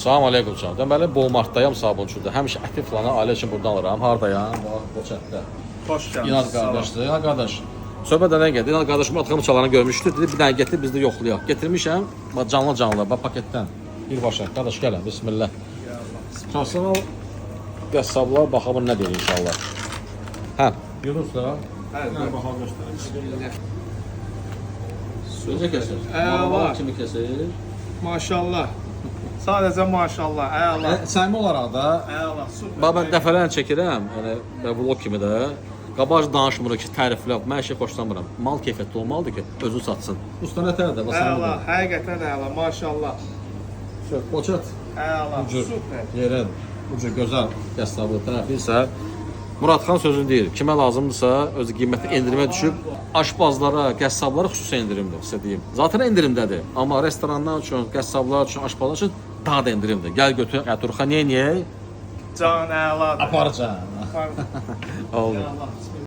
Salam aleykum canım. Deməli Walmartdayam sabunçuda. Həmişə əti filanı ailə üçün buradan alıram. Hardayam? Bax, Boçatda. Xoş gəldiniz. İnad qardaşdır. İnad qardaş. Söhbət nədən gəldi? İnad qardaşım Atkam çalanı görmüşdü. Dedi bir dənə gətir biz də yoxlayaq. Gətirmişəm. Bax canlı bax paketdən. Birbaşa. Qardaş gəlin. Bismillah. Çalsın al. Qəssablar baxımın nə deyir inşallah. Hə. Yunus da. Hə, baxaq göstərək. Necə kəsir? Əla. Kimi kəsir? Maşallah. Sadəcə maşallah. Əla. Səmimi olaraq da Əla. Super. bax mən dəfələrlə çəkirəm, yəni vlog kimi də. Qabaq danışmırıq ki, təriflə. Mən şey xoşlamıram. Mal keyfiyyətli olmalıdır ki, özü satsın. Usta nətərdir? Bax Əla. Həqiqətən əla. Maşallah. Boçat. Əla. Ucur. Super. Yerin. Ucu gözəl qəssablı tərəfi isə Muradxan sözünü deyir. Kimə lazımdırsa özü qiymətli endirimə düşüb aşpazlara, qəssablara xüsusi endirimdir, sizə deyim. Zaten endirimdədir, amma restoranlar üçün, qəssablar üçün, aşpazlar üçün daha da endirimdir. Gəl götür, Əturxa niyə? Can əladır. Aparcan. Apar. Oldu. Əla.